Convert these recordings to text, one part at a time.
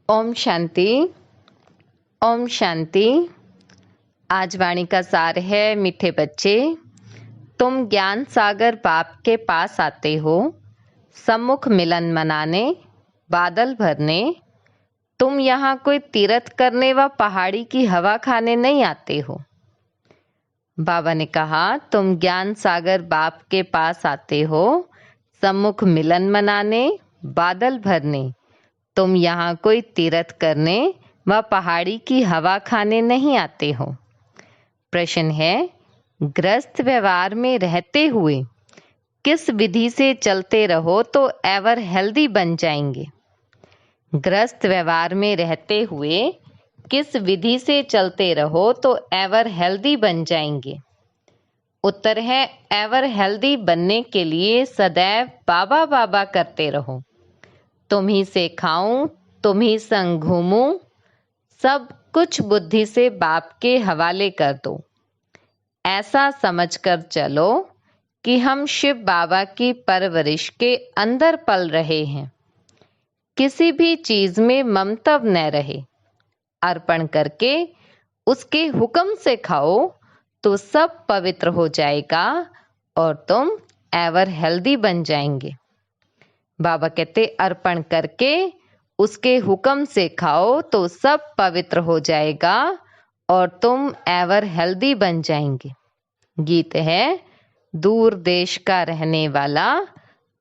ओम शांति। ओम शांति। आज वाणी का सार है, मीठे बच्चे, तुम ज्ञान सागर बाप के पास आते हो, सम्मुख मिलन मनाने, बादल भरने। तुम यहाँ कोई तीर्थ करने व पहाड़ी की हवा खाने नहीं आते हो। बाबा ने कहा, तुम ज्ञान सागर बाप के पास आते हो, सम्मुख मिलन मनाने, बादल भरने। तुम यहाँ कोई तीर्थ करने व पहाड़ी की हवा खाने नहीं आते हो। प्रश्न है, ग्रस्त व्यवहार में रहते हुए किस विधि से चलते रहो तो एवर हेल्दी बन जाएंगे। ग्रस्त व्यवहार में रहते हुए किस विधि से चलते रहो तो एवर हेल्दी बन जाएंगे। उत्तर है, एवर हेल्दी बनने के लिए सदैव बाबा बाबा करते रहो। तुम ही से खाऊं, तुम ही संग घूमूं, सब कुछ बुद्धि से बाप के हवाले कर दो। ऐसा समझकर चलो कि हम शिव बाबा की परवरिश के अंदर पल रहे हैं। किसी भी चीज में ममत्व न रहे। अर्पण करके उसके हुक्म से खाओ तो सब पवित्र हो जाएगा और तुम एवर हेल्दी बन जाएंगे। बाबा कहते, अर्पण करके उसके हुक्म से खाओ तो सब पवित्र हो जाएगा और तुम एवर हेल्दी बन जाएंगे। गीत है, दूर देश का रहने वाला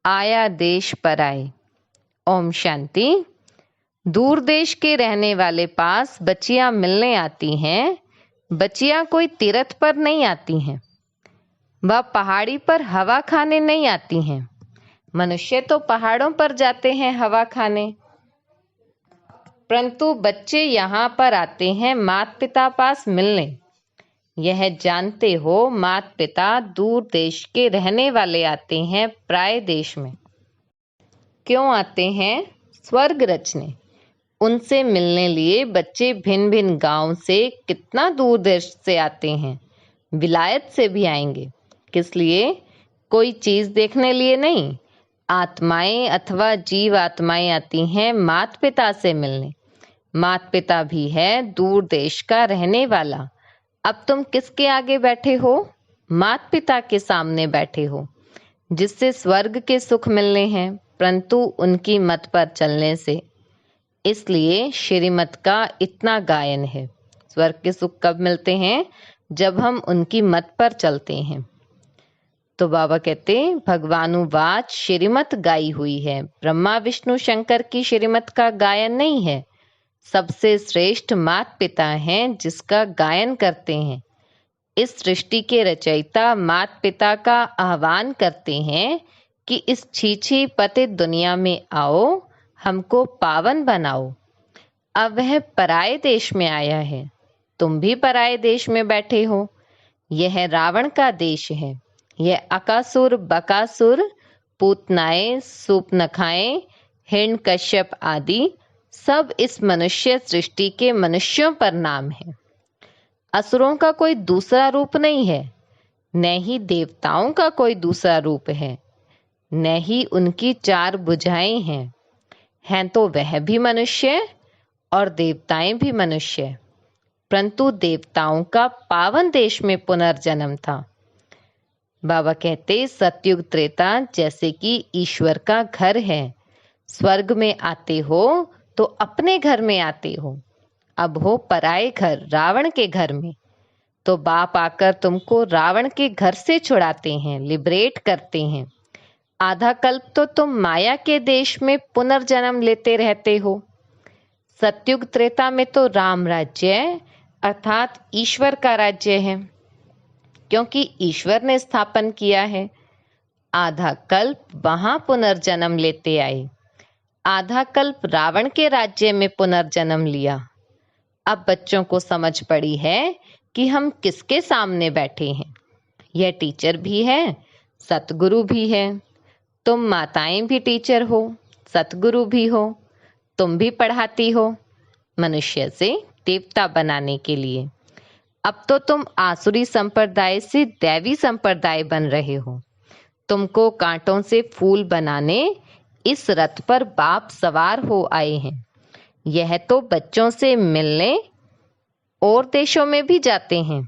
आया देश पर आए। ओम शांति। दूर देश के रहने वाले पास बच्चियां मिलने आती हैं। बच्चियां कोई तीर्थ पर नहीं आती हैं, वह पहाड़ी पर हवा खाने नहीं आती हैं। मनुष्य तो पहाड़ों पर जाते हैं हवा खाने, परंतु बच्चे यहाँ पर आते हैं माता पिता पास मिलने। यह जानते हो, माता पिता दूर देश के रहने वाले आते हैं प्राय देश में। क्यों आते हैं? स्वर्ग रचने। उनसे मिलने लिए बच्चे भिन्न भिन्न गांव से, कितना दूर देश से आते हैं, विलायत से भी आएंगे। किस लिए? कोई चीज देखने लिए नहीं। आत्माएं अथवा जीव आत्माएं आती हैं माता पिता से मिलने। माता पिता भी है दूर देश का रहने वाला। अब तुम किसके आगे बैठे हो? माता पिता के सामने बैठे हो, जिससे स्वर्ग के सुख मिलने हैं, परंतु उनकी मत पर चलने से। इसलिए श्रीमत का इतना गायन है। स्वर्ग के सुख कब मिलते हैं? जब हम उनकी मत पर चलते हैं। तो बाबा कहते, भगवानुवाच श्रीमत गाई हुई है। ब्रह्मा विष्णु शंकर की श्रीमत का गायन नहीं है। सबसे श्रेष्ठ माता पिता हैं जिसका गायन करते हैं। इस सृष्टि के रचयिता माता पिता का आह्वान करते हैं कि इस छीछी पतित दुनिया में आओ, हमको पावन बनाओ। अब वह पराये देश में आया है, तुम भी पराये देश में बैठे हो। यह रावण का देश है। यह अकासुर, बकासुर, पूतनाएं, सूपनखाएं, हिरण्यकश्यप आदि सब इस मनुष्य सृष्टि के मनुष्यों पर नाम है। असुरों का कोई दूसरा रूप नहीं है, न ही देवताओं का कोई दूसरा रूप है, न ही उनकी चार भुजाएं हैं तो वह भी मनुष्य और देवताएं भी मनुष्य, परंतु देवताओं का पावन देश में पुनर्जन्म था। बाबा कहते, सतयुग त्रेता जैसे कि ईश्वर का घर है। स्वर्ग में आते हो तो अपने घर में आते हो। अब हो पराये घर, रावण के घर में। तो बाप आकर तुमको रावण के घर से छुड़ाते हैं, लिबरेट करते हैं। आधा कल्प तो तुम माया के देश में पुनर्जन्म लेते रहते हो। सतयुग त्रेता में तो राम राज्य अर्थात ईश्वर का राज्य है, क्योंकि ईश्वर ने स्थापन किया है। आधा कल्प वहां पुनर्जन्म लेते आए। आधा कल्प रावण के राज्य में पुनर्जन्म लिया। अब बच्चों को समझ पड़ी है कि हम किसके सामने बैठे हैं। यह टीचर भी है, सतगुरु भी है। तुम माताएं भी टीचर हो, सतगुरु भी हो। तुम भी पढ़ाती हो मनुष्य से देवता बनाने के लिए। अब तो तुम आसुरी संप्रदाय से दैवी संप्रदाय बन रहे हो। तुमको कांटों से फूल बनाने इस रथ पर बाप सवार हो आए हैं। यह तो बच्चों से मिलने और देशों में भी जाते हैं,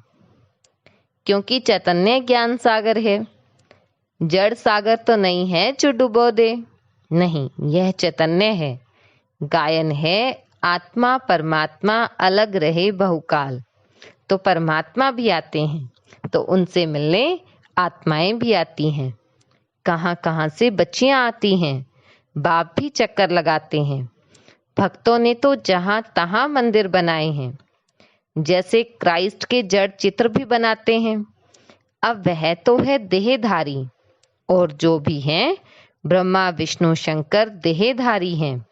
क्योंकि चैतन्य ज्ञान सागर है। जड़ सागर तो नहीं है जो डुबो दे। नहीं, यह चैतन्य है, गायन है। आत्मा परमात्मा अलग रहे बहुकाल। तो परमात्मा भी आते हैं, तो उनसे मिलने आत्माएं भी आती हैं। कहाँ कहाँ से बच्चियां आती हैं, बाप भी चक्कर लगाते हैं। भक्तों ने तो जहां तहां मंदिर बनाए हैं, जैसे क्राइस्ट के जड़ चित्र भी बनाते हैं। अब वह तो है देहधारी, और जो भी हैं ब्रह्मा विष्णु शंकर देहधारी हैं।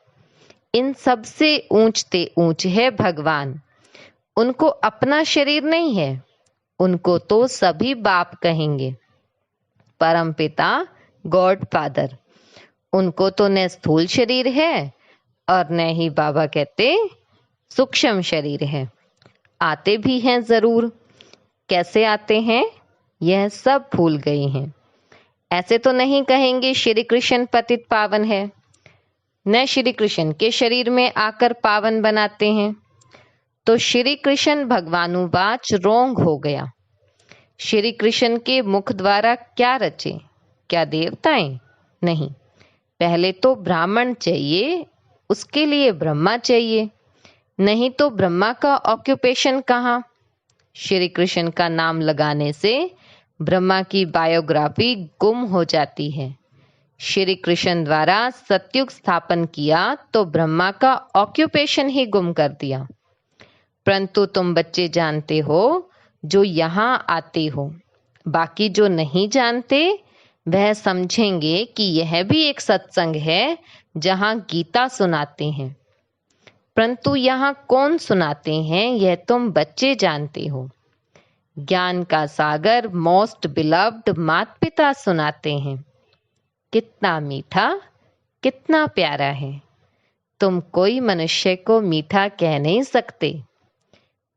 इन सब से ऊंचते ऊंच है भगवान। उनको अपना शरीर नहीं है, उनको तो सभी बाप कहेंगे। परम पिता, गॉड फादर, उनको तो न स्थूल शरीर है और न ही बाबा कहते सूक्ष्म शरीर है। आते भी हैं जरूर। कैसे आते हैं यह सब भूल गए हैं। ऐसे तो नहीं कहेंगे श्री कृष्ण पतित पावन है, न श्री कृष्ण के शरीर में आकर पावन बनाते हैं। तो श्री कृष्ण भगवानुवाच रोंग हो गया। श्री कृष्ण के मुख द्वारा क्या रचे? क्या देवताएं? नहीं, पहले तो ब्राह्मण चाहिए, उसके लिए ब्रह्मा चाहिए। नहीं तो ब्रह्मा का ऑक्यूपेशन कहाँ? श्री कृष्ण का नाम लगाने से ब्रह्मा की बायोग्राफी गुम हो जाती है। श्री कृष्ण द्वारा सतयुग स्थापन किया तो ब्रह्मा का ऑक्यूपेशन ही गुम कर दिया। परंतु तुम बच्चे जानते हो जो यहाँ आते हो। बाकी जो नहीं जानते वह समझेंगे कि यह भी एक सत्संग है जहाँ गीता सुनाते हैं। परंतु यहाँ कौन सुनाते हैं यह तुम बच्चे जानते हो। ज्ञान का सागर मोस्ट बिलव्ड माता पिता सुनाते हैं। कितना मीठा, कितना प्यारा है। तुम कोई मनुष्य को मीठा कह नहीं सकते,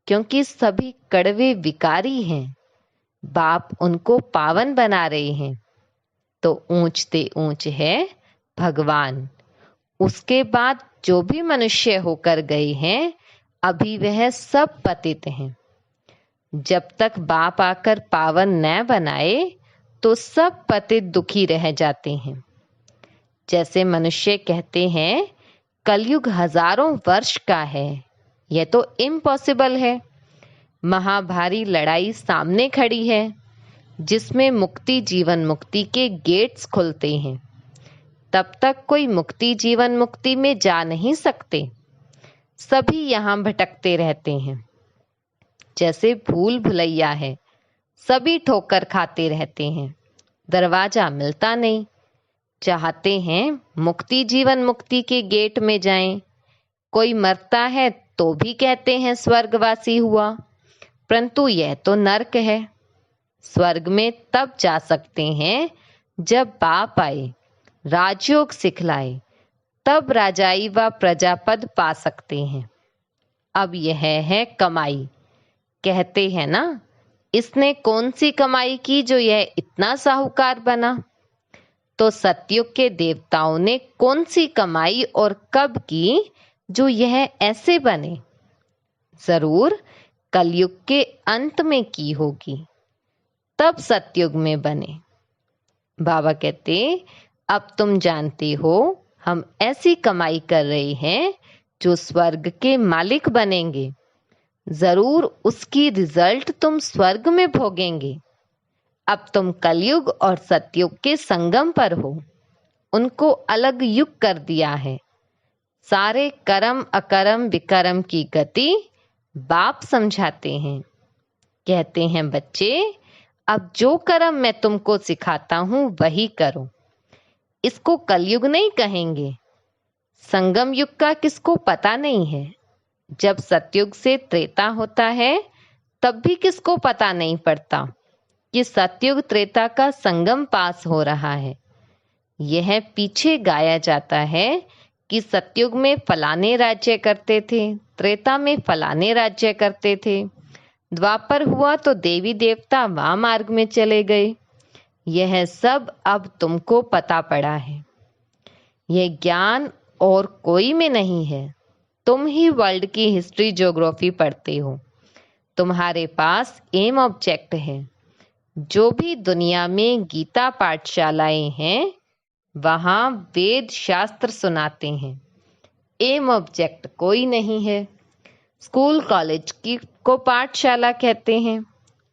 क्योंकि सभी कड़वे विकारी हैं। बाप उनको पावन बना रहे हैं। तो ऊंचते ऊंच है भगवान। उसके बाद जो भी मनुष्य होकर गए हैं, अभी वह सब पतित हैं। जब तक बाप आकर पावन न बनाए तो सब पतित दुखी रह जाते हैं। जैसे मनुष्य कहते हैं कलयुग हजारों वर्ष का है, यह तो इम्पॉसिबल है। महाभारी लड़ाई सामने खड़ी है, जिसमें मुक्ति जीवन मुक्ति के गेट्स खुलते हैं। तब तक कोई मुक्ति जीवन मुक्ति में जा नहीं सकते। सभी यहाँ भटकते रहते हैं। जैसे भूल भुलैया है, सभी ठोकर खाते रहते हैं, दरवाजा मिलता नहीं। चाहते हैं मुक्ति जीवन मुक्ति के गेट में जाएं। कोई मरता है तो भी कहते हैं स्वर्गवासी हुआ, परंतु यह तो नर्क है। स्वर्ग में तब जा सकते हैं जब बाप आए, राजयोग सिखलाए, तब राजाई व प्रजापद पा सकते हैं। अब यह है कमाई। कहते हैं ना, इसने कौन सी कमाई की जो यह इतना साहूकार बना? तो सतयुग के देवताओं ने कौन सी कमाई और कब की जो यह ऐसे बने? जरूर कलयुग के अंत में की होगी, तब सतयुग में बने। बाबा कहते, अब तुम जानते हो हम ऐसी कमाई कर रहे हैं जो स्वर्ग के मालिक बनेंगे। जरूर उसकी रिजल्ट तुम स्वर्ग में भोगेंगे। अब तुम कलयुग और सतयुग के संगम पर हो। उनको अलग युग कर दिया है। सारे कर्म अकर्म विकर्म की गति बाप समझाते हैं। कहते हैं बच्चे, अब जो कर्म मैं तुमको सिखाता हूं वही करो। इसको कलयुग नहीं कहेंगे। संगम युग का किसको पता नहीं है। जब सतयुग से त्रेता होता है तब भी किसको पता नहीं पड़ता कि सतयुग त्रेता का संगम पास हो रहा है। यह पीछे गाया जाता है कि सतयुग में फलाने राज्य करते थे, त्रेता में फलाने राज्य करते थे, द्वापर हुआ तो देवी देवता वाम मार्ग में चले गए। यह सब अब तुमको पता पड़ा है। यह ज्ञान और कोई में नहीं है, तुम ही वर्ल्ड की हिस्ट्री ज्योग्राफी पढ़ते हो। तुम्हारे पास एम ऑब्जेक्ट है। जो भी दुनिया में गीता पाठशालाएं हैं वहां वेद शास्त्र सुनाते हैं। एम ऑब्जेक्ट कोई नहीं है। स्कूल कॉलेज की को पाठशाला कहते हैं।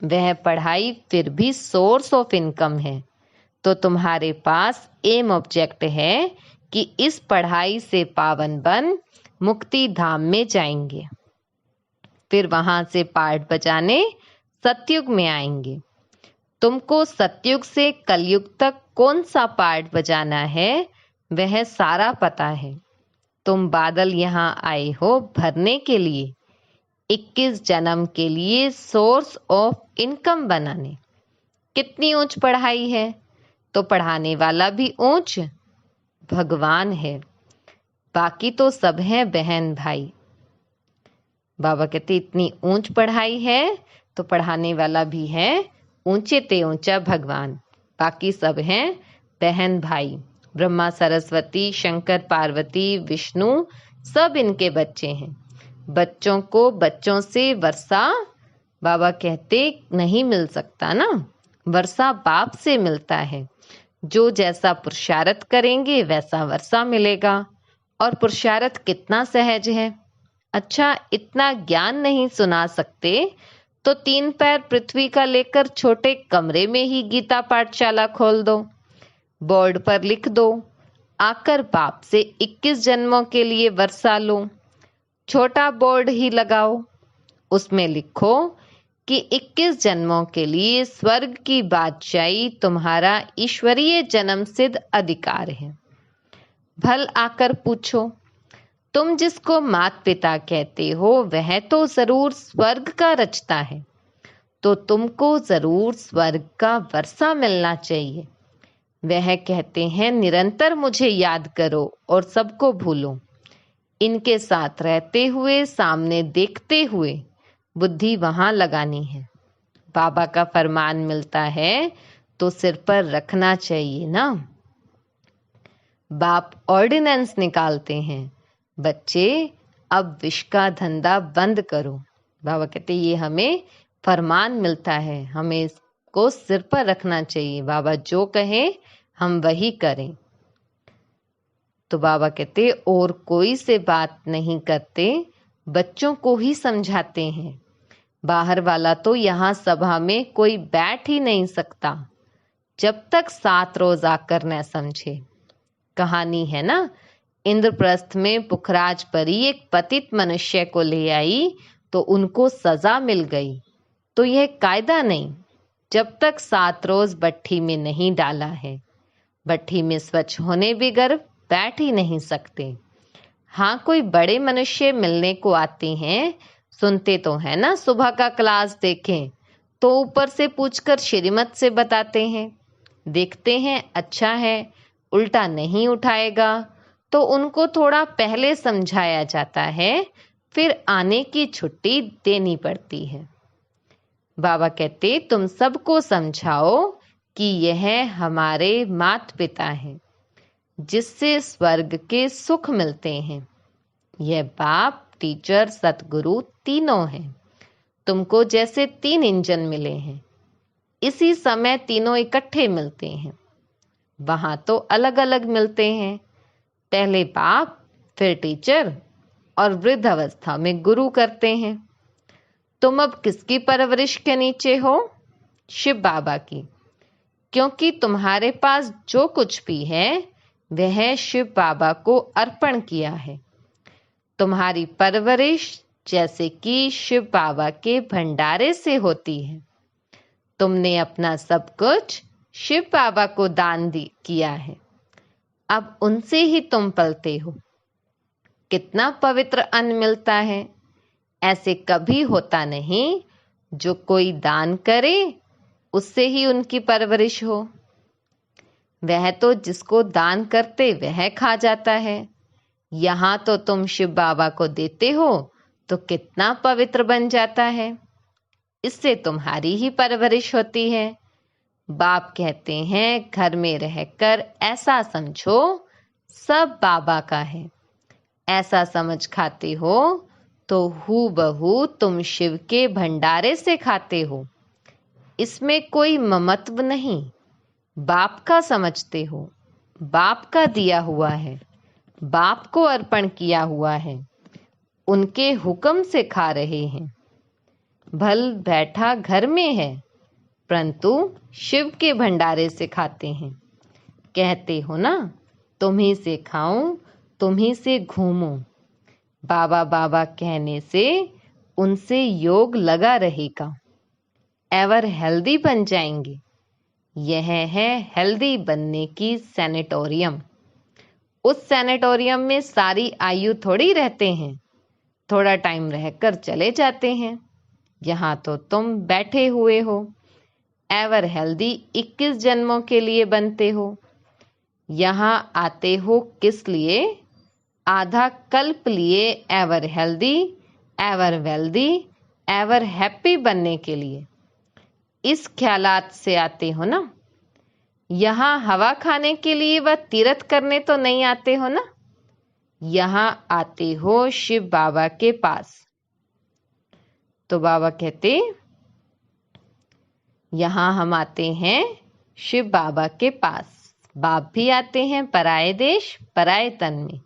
वह पढ़ाई फिर भी सोर्स ऑफ इनकम है। तो तुम्हारे पास एम ऑब्जेक्ट है कि इस पढ़ाई से पावन बन मुक्ति धाम में जाएंगे, फिर वहां से पाठ बजाने सतयुग में आएंगे। तुमको सतयुग से कलयुग तक कौन सा पाठ बजाना है वह सारा पता है। तुम बादल यहाँ आए हो भरने के लिए, 21 जन्म के लिए सोर्स ऑफ इनकम बनाने। कितनी ऊंच पढ़ाई है तो पढ़ाने वाला भी ऊंच भगवान है। बाकी तो सब हैं बहन भाई। बाबा कहते इतनी ऊंच पढ़ाई है तो पढ़ाने वाला भी है ऊंचे ते ऊंचा भगवान। बाकी सब हैं बहन भाई। ब्रह्मा सरस्वती शंकर पार्वती विष्णु सब इनके बच्चे हैं। बच्चों को बच्चों से वर्षा बाबा कहते नहीं मिल सकता ना, वर्षा बाप से मिलता है। जो जैसा पुरुषार्थ करेंगे वैसा वर्षा मिलेगा। और पुरुषार्थ कितना सहज है। अच्छा, इतना ज्ञान नहीं सुना सकते तो 3 पैर पृथ्वी का लेकर छोटे कमरे में ही गीता पाठशाला खोल दो। बोर्ड पर लिख दो, आकर बाप से 21 जन्मों के लिए वर्षा लो। छोटा बोर्ड ही लगाओ, उसमें लिखो कि 21 जन्मों के लिए स्वर्ग की बादशाही तुम्हारा ईश्वरीय जन्म सिद्ध अधिकार है। भल आकर पूछो, तुम जिसको माता पिता कहते हो वह तो जरूर स्वर्ग का रचता है, तो तुमको जरूर स्वर्ग का वर्षा मिलना चाहिए। वह कहते हैं निरंतर मुझे याद करो और सबको भूलो। इनके साथ रहते हुए सामने देखते हुए बुद्धि वहां लगानी है। बाबा का फरमान मिलता है तो सिर पर रखना चाहिए ना। बाप ऑर्डिनेंस निकालते हैं, बच्चे अब विष का धंधा बंद करो। बाबा कहते ये हमें फरमान मिलता है, हमें इसको सिर पर रखना चाहिए। बाबा जो कहे हम वही करें। तो बाबा कहते और कोई से बात नहीं करते, बच्चों को ही समझाते हैं। बाहर वाला तो यहाँ सभा में कोई बैठ ही नहीं सकता जब तक 7 रोज आकर न समझे। कहानी है ना, इंद्रप्रस्थ में पुखराज परी एक पतित मनुष्य को ले आई तो उनको सजा मिल गई। तो यह कायदा नहीं जब तक 7 रोज भट्ठी में नहीं डाला है। भट्ठी में स्वच्छ होने बगैर बैठ ही नहीं सकते। हाँ, कोई बड़े मनुष्य मिलने को आते हैं, सुनते तो है ना, सुबह का क्लास देखें तो ऊपर से पूछकर श्रीमत से बताते हैं। देखते हैं अच्छा है, उल्टा नहीं उठाएगा तो उनको थोड़ा पहले समझाया जाता है, फिर आने की छुट्टी देनी पड़ती है। बाबा कहते तुम सबको समझाओ कि यह हमारे माता पिता हैं जिससे स्वर्ग के सुख मिलते हैं। यह बाप टीचर सतगुरु तीनों हैं। तुमको जैसे 3 इंजन मिले हैं, इसी समय तीनों इकट्ठे मिलते हैं। वहां तो अलग अलग मिलते हैं, पहले बाप फिर टीचर और वृद्ध अवस्था में गुरु करते हैं। तुम अब किसकी परवरिश के नीचे हो? शिव बाबा की, क्योंकि तुम्हारे पास जो कुछ भी है वह शिव बाबा को अर्पण किया है। तुम्हारी परवरिश जैसे कि शिव बाबा के भंडारे से होती है। तुमने अपना सब कुछ शिव बाबा को दान किया है, अब उनसे ही तुम पलते हो। कितना पवित्र अन्न मिलता है। ऐसे कभी होता नहीं जो कोई दान करे उससे ही उनकी परवरिश हो। वह तो जिसको दान करते वह खा जाता है। यहाँ तो तुम शिव बाबा को देते हो तो कितना पवित्र बन जाता है। इससे तुम्हारी ही परवरिश होती है। बाप कहते हैं घर में रहकर ऐसा समझो सब बाबा का है। ऐसा समझ खाते हो तो हूबहू तुम शिव के भंडारे से खाते हो। इसमें कोई ममत्व नहीं, बाप का समझते हो, बाप का दिया हुआ है, बाप को अर्पण किया हुआ है, उनके हुक्म से खा रहे हैं। भल बैठा घर में है, परंतु शिव के भंडारे से खाते हैं। कहते हो ना, तुम्ही से खाऊं, तुम्ही से घूमूं। बाबा बाबा कहने से उनसे योग लगा रहेगा, एवर हेल्दी बन जाएंगे। यह है हेल्दी बनने की सैनिटोरियम। उस सैनिटोरियम में सारी आयु थोड़ी रहते हैं, थोड़ा टाइम रहकर चले जाते हैं। यहाँ तो तुम बैठे हुए हो, एवर हेल्दी 21 जन्मों के लिए बनते हो। यहाँ आते हो किस लिए? आधा कल्प लिए ever healthy, ever wealthy, ever happy बनने के लिए। इस ख्यालात से आते हो ना। यहाँ हवा खाने के लिए व तीर्थ करने तो नहीं आते हो ना। यहाँ आते हो शिव बाबा के पास। तो बाबा कहते, यहाँ हम आते हैं शिव बाबा के पास। बाप भी आते हैं पराए देश पराए तन में।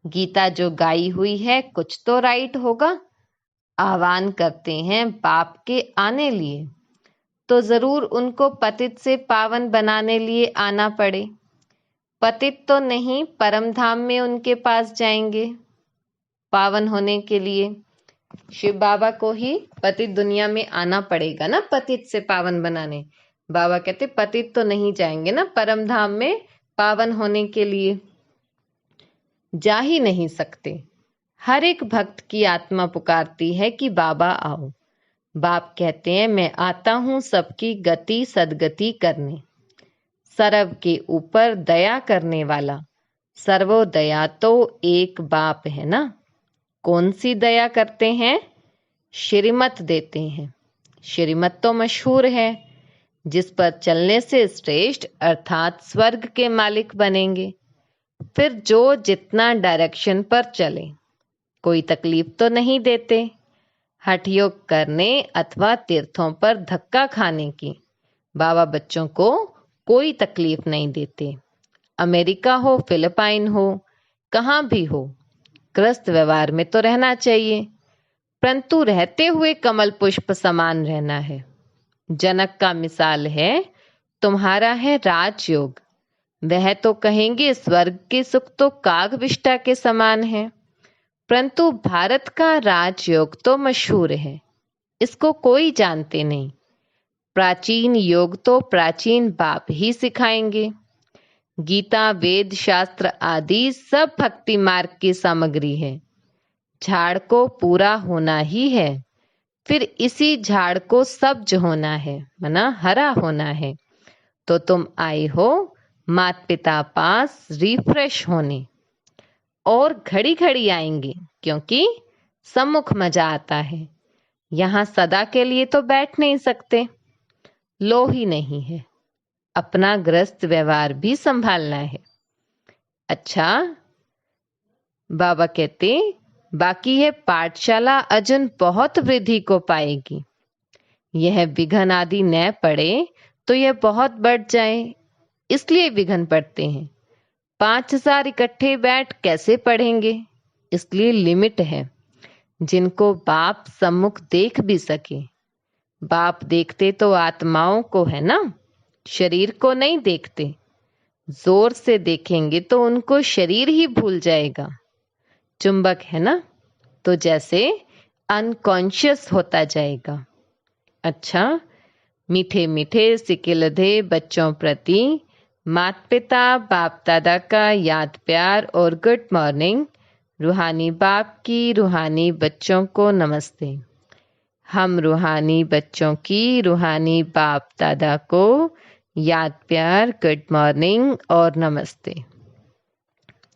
गीता जो गाई हुई है कुछ तो राइट होगा। आह्वान करते हैं बाप के आने लिए, तो जरूर उनको पतित से पावन बनाने लिए आना पड़े। पतित तो नहीं, परम धाम में उनके पास जाएंगे पावन होने के लिए। शिव बाबा को ही पतित दुनिया में आना पड़ेगा ना, पतित से पावन बनाने। बाबा कहते पतित तो नहीं जाएंगे ना परम धाम में पावन होने के लिए, जा ही नहीं सकते। हर एक भक्त की आत्मा पुकारती है कि बाबा आओ। बाप कहते हैं मैं आता हूं सबकी गति सदगति करने। सर्व के ऊपर दया करने वाला सर्वोदया तो एक बाप है ना। कौन सी दया करते हैं? श्रीमत देते हैं। श्रीमत तो मशहूर है, जिस पर चलने से श्रेष्ठ अर्थात स्वर्ग के मालिक बनेंगे। फिर जो जितना डायरेक्शन पर चले, कोई तकलीफ तो नहीं देते। हठ योग करने अथवा तीर्थों पर धक्का खाने की बाबा बच्चों को कोई तकलीफ नहीं देते। अमेरिका हो, फिलिपाइन हो, कहाँ भी हो, ग्रस्त व्यवहार में तो रहना चाहिए, परंतु रहते हुए कमल पुष्प समान रहना है। जनक का मिसाल है, तुम्हारा है राजयोग। वह तो कहेंगे स्वर्ग के सुख तो काग विष्ठा के समान है, परंतु भारत का राजयोग तो मशहूर है, इसको कोई जानते नहीं। प्राचीन योग तो प्राचीन बाप ही सिखाएंगे। गीता वेद शास्त्र आदि सब भक्ति मार्ग की सामग्री है। झाड़ को पूरा होना ही है, फिर इसी झाड़ को सब्ज होना है, मना हरा होना है। तो तुम आए हो माता पिता पास रिफ्रेश होने, और घड़ी घड़ी आएंगे क्योंकि सम्मुख मजा आता है। यहाँ सदा के लिए तो बैठ नहीं सकते, लो ही नहीं है, अपना ग्रस्त व्यवहार भी संभालना है। अच्छा, बाबा कहते बाकी है पाठशाला अजन बहुत वृद्धि को पाएगी। यह विघन आदि न पड़े तो यह बहुत बढ़ जाए, इसलिए विघन पड़ते हैं। 5000 इकट्ठे बैठ कैसे पढ़ेंगे, इसलिए लिमिट है, जिनको बाप सम्मुख देख भी सके। बाप देखते तो आत्माओं को है ना, शरीर को नहीं देखते। जोर से देखेंगे तो उनको शरीर ही भूल जाएगा। चुंबक है ना, तो जैसे अनकॉन्शियस होता जाएगा। अच्छा, मीठे मीठे सिकिलधे बच्चों प्रति माता पिता बाप दादा का याद प्यार और गुड मॉर्निंग। रूहानी बाप की रूहानी बच्चों को नमस्ते। हम रूहानी बच्चों की रूहानी बाप दादा को याद प्यार गुड मॉर्निंग और नमस्ते।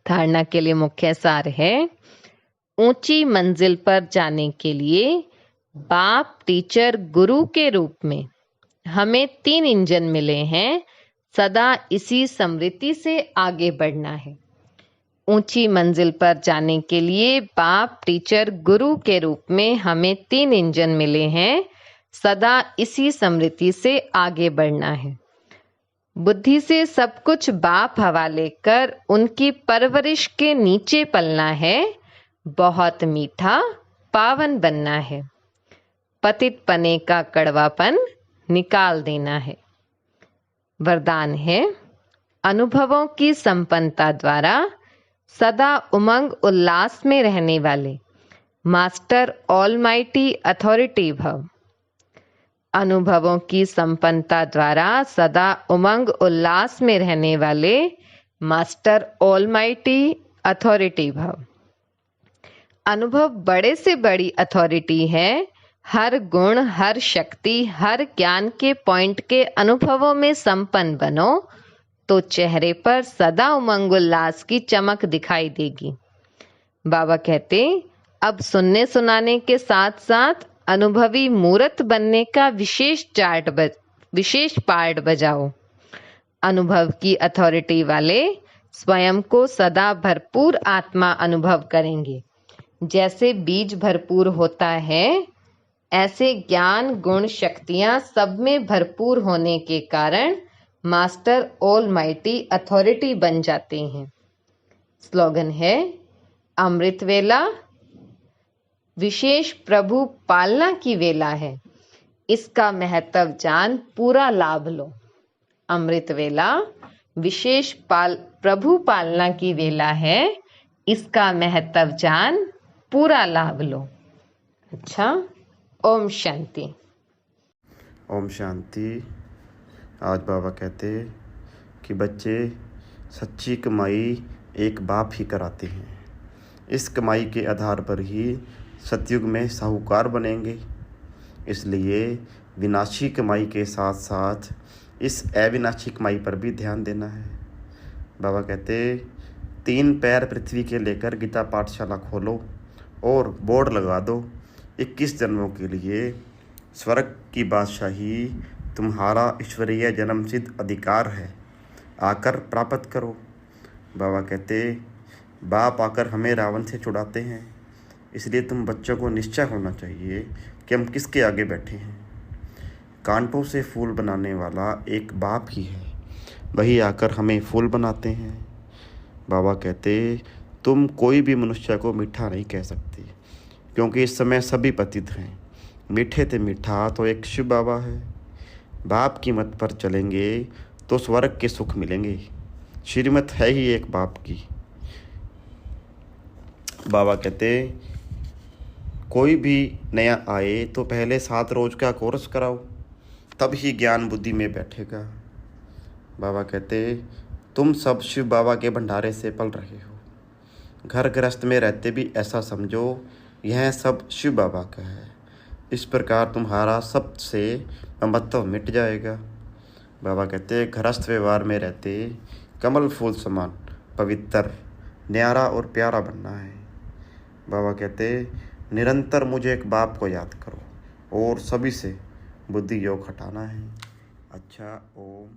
धारणा के लिए मुख्य सार है, ऊंची मंजिल पर जाने के लिए बाप टीचर गुरु के रूप में हमें 3 इंजन मिले हैं। सदा इसी स्मृति से आगे बढ़ना है। ऊंची मंजिल पर जाने के लिए बाप, टीचर, गुरु के रूप में हमें 3 इंजन मिले हैं। सदा इसी स्मृति से आगे बढ़ना है। बुद्धि से सब कुछ बाप हवाले कर उनकी परवरिश के नीचे पलना है। बहुत मीठा पावन बनना है। पतित पने का कड़वापन निकाल देना है। वरदान है, अनुभवों की संपन्नता द्वारा सदा उमंग उल्लास में रहने वाले मास्टर ऑलमाइटी अथॉरिटी भव। अनुभवों की संपन्नता द्वारा सदा उमंग उल्लास में रहने वाले मास्टर ऑलमाइटी अथॉरिटी भव। अनुभव बड़े से बड़ी अथॉरिटी है। हर गुण, हर शक्ति, हर ज्ञान के पॉइंट के अनुभवों में संपन्न बनो तो चेहरे पर सदा उमंग उल्लास की चमक दिखाई देगी। बाबा कहते, अब सुनने सुनाने के साथ साथ अनुभवी मूर्त बनने का विशेष पार्ट बजाओ। अनुभव की अथॉरिटी वाले स्वयं को सदा भरपूर आत्मा अनुभव करेंगे। जैसे बीज भरपूर होता है, ऐसे ज्ञान, गुण, शक्तियां सब में भरपूर होने के कारण मास्टर ऑलमाइटी अथॉरिटी बन जाते हैं। स्लोगन है, अमृत वेला विशेष प्रभु पालना की वेला है। इसका महत्व जान पूरा लाभ लो। अमृत वेला विशेष प्रभु पालना की वेला है। इसका महत्व जान पूरा लाभ लो। अच्छा, ओम शांति। ओम शांति। आज बाबा कहते कि बच्चे, सच्ची कमाई एक बाप ही कराते हैं। इस कमाई के आधार पर ही सतयुग में साहूकार बनेंगे। इसलिए विनाशी कमाई के साथ साथ इस अविनाशी कमाई पर भी ध्यान देना है। बाबा कहते, 3 पैर पृथ्वी के लेकर गीता पाठशाला खोलो और बोर्ड लगा दो, 21 जन्मों के लिए स्वर्ग की बादशाही तुम्हारा ईश्वरीय जन्मसिद्ध अधिकार है, आकर प्राप्त करो। बाबा कहते, बाप आकर हमें रावण से छुड़ाते हैं। इसलिए तुम बच्चों को निश्चय होना चाहिए कि हम किसके आगे बैठे हैं। कांटों से फूल बनाने वाला एक बाप ही है, वही आकर हमें फूल बनाते हैं। बाबा कहते, तुम कोई भी मनुष्य को मीठा नहीं कह सकते, क्योंकि इस समय सभी पतित हैं। मीठे ते मीठा तो एक शिव बाबा है। बाप की मत पर चलेंगे तो स्वर्ग के सुख मिलेंगे। श्रीमत है ही एक बाप की। बाबा कहते, कोई भी नया आए तो पहले 7 रोज का कोर्स कराओ, तब ही ज्ञान बुद्धि में बैठेगा। बाबा कहते, तुम सब शिव बाबा के भंडारे से पल रहे हो। घर गृहस्थ में रहते भी ऐसा समझो यह सब शिव बाबा का है। इस प्रकार तुम्हारा सबसे ममत्व मिट जाएगा। बाबा कहते, गृहस्थ व्यवहार में रहते कमल फूल समान पवित्र, न्यारा और प्यारा बनना है। बाबा कहते, निरंतर मुझे एक बाप को याद करो और सभी से बुद्धि योग हटाना है। अच्छा, ओम।